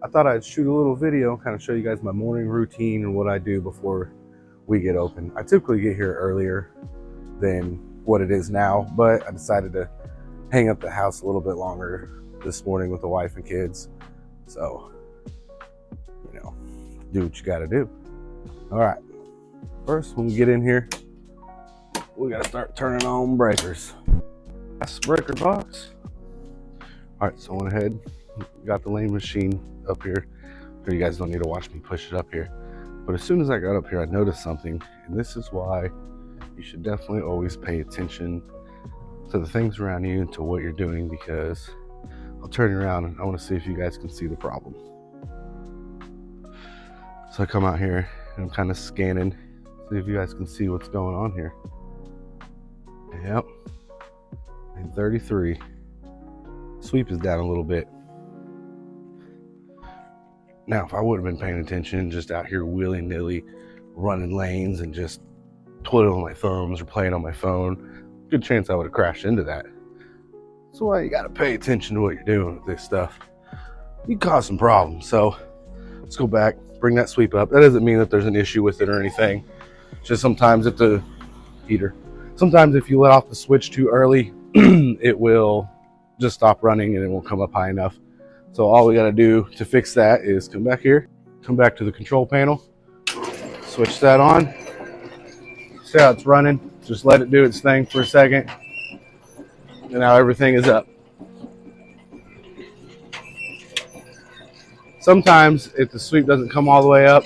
I thought I'd shoot a little video, kind of show you guys my morning routine and what I do before we get open. I typically get here earlier than what it is now, but I decided to hang up the house a little bit longer this morning with the wife and kids. So, do what you gotta do. All right, first, when we get in here, we gotta start turning on breakers. That's the breaker box. All right, so I went ahead, got the lane machine up here. You guys don't need to watch me push it up here. But as soon as I got up here, I noticed something, and this is why you should definitely always pay attention to the things around you and to what you're doing, because I'll turn around and I want to see if you guys can see the problem. So I come out here and I'm kind of scanning, see if you guys can see what's going on here. Yep, lane 33. Sweep is down a little bit. Now, if I would have been paying attention, just out here willy-nilly running lanes and just twiddling my thumbs or playing on my phone, good chance I would have crashed into that. That's why you gotta pay attention to what you're doing with this stuff. You can cause some problems. So let's go back, bring that sweep up. That doesn't mean that there's an issue with it or anything. Just sometimes if the heater, sometimes if you let off the switch too early, it will just stop running and it won't come up high enough. So all we gotta do to fix that is come back here, come back to the control panel, switch that on. See how it's running? Just let it do its thing for a second. And now everything is up. Sometimes if the sweep doesn't come all the way up,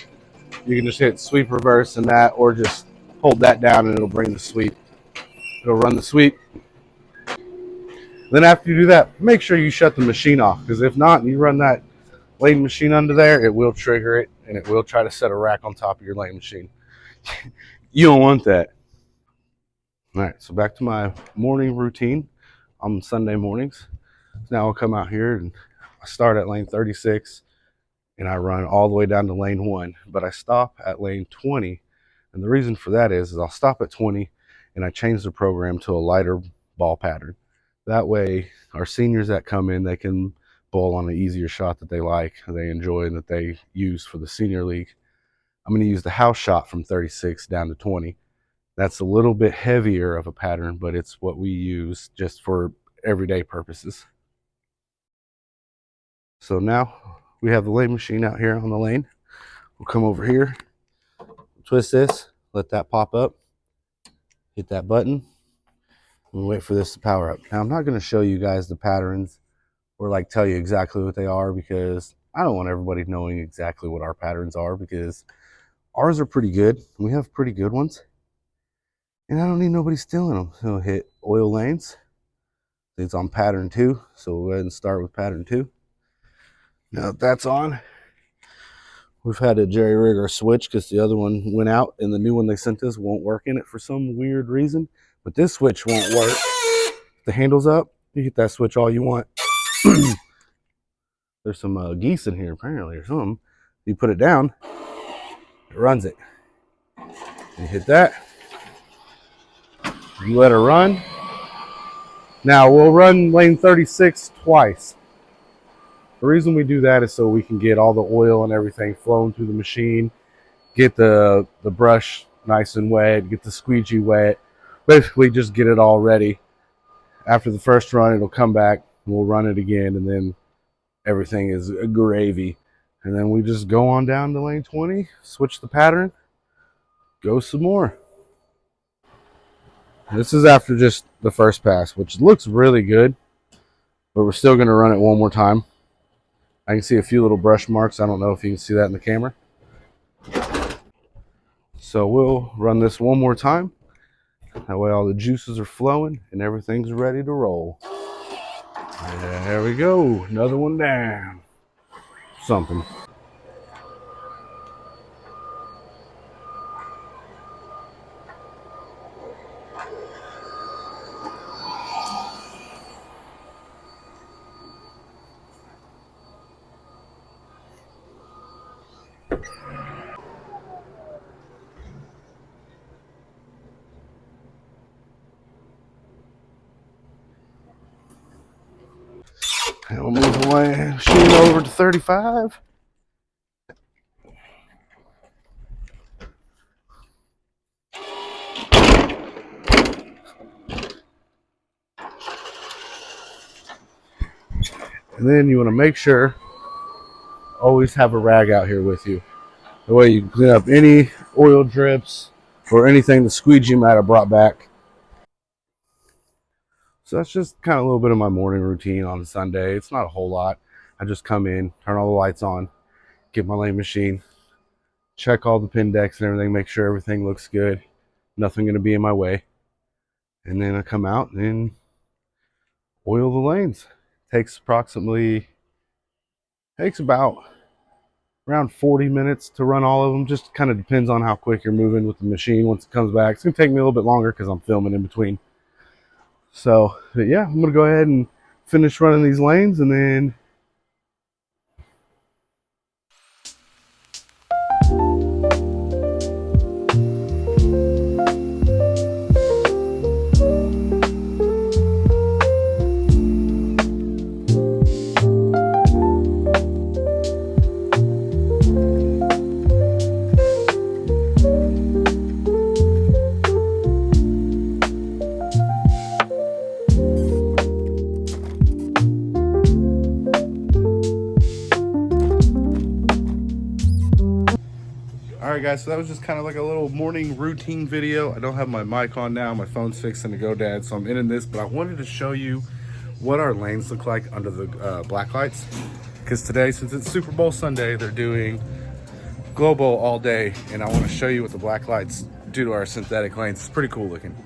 you can just hit sweep reverse and that, or just hold that down and it'll bring the sweep. It'll run the sweep. Then after you do that, make sure you shut the machine off, because if not, and you run that lane machine under there, it will trigger it and it will try to set a rack on top of your lane machine. You don't want that. All right, so back to my morning routine on Sunday mornings. Now I'll come out here and I start at lane 36 and I run all the way down to lane 1, but I stop at lane 20. And the reason for that is I'll stop at 20 and I change the program to a lighter ball pattern. That way, our seniors that come in, they can bowl on an easier shot that they like, they enjoy, and that they use for the senior league. I'm going to use the house shot from 36 down to 20. That's a little bit heavier of a pattern, but it's what we use just for everyday purposes. So now we have the lane machine out here on the lane. We'll come over here, twist this, let that pop up, hit that button. And wait for this to power up. Now I'm not going to show you guys the patterns or like tell you exactly what they are, because I don't want everybody knowing exactly what our patterns are, because ours are pretty good. We have pretty good ones. And I don't need nobody stealing them. So hit oil lanes. It's on pattern 2. So we'll go ahead and start with pattern 2. Now that that's on, we've had to jerry rig our switch because the other one went out and the new one they sent us won't work in it for some weird reason. But this switch won't work. The handle's up. You hit that switch all you want. There's some geese in here apparently or something. You put it down, it runs it. You hit that. You let her run. Now we'll run lane 36 twice. The reason we do that is so we can get all the oil and everything flowing through the machine, get the brush nice and wet, get the squeegee wet. Basically just get it all ready. After the first run, it'll come back, we'll run it again, and then everything is gravy. And then we just go on down to lane 20, switch the pattern, go some more. This is after just the first pass, which looks really good, but we're still going to run it one more time. I can see a few little brush marks. I don't know if you can see that in the camera. So we'll run this one more time. That way all the juices are flowing and everything's ready to roll. And there we go. Another one down. Something. And we'll move the machine over to 35. And then you want to make sure always have a rag out here with you. The way you can clean up any oil drips or anything the squeegee might have brought back. So that's just kind of a little bit of my morning routine on Sunday. It's not a whole lot. I just come in, turn all the lights on, get my lane machine, check all the pin decks and everything, make sure everything looks good, nothing going to be in my way. And then I come out and oil the lanes. Takes about around 40 minutes to run all of them. Just kind of depends on how quick you're moving with the machine. Once it comes back, it's going to take me a little bit longer because I'm filming in between. So, but yeah, I'm going to go ahead and finish running these lanes and then all right, guys, so that was just kind of like a little morning routine video. I don't have my mic on now. My phone's fixing to go dead, so I'm in this. But I wanted to show you what our lanes look like under the black lights. Because today, since it's Super Bowl Sunday, they're doing Globo all day. And I want to show you what the black lights do to our synthetic lanes. It's pretty cool looking.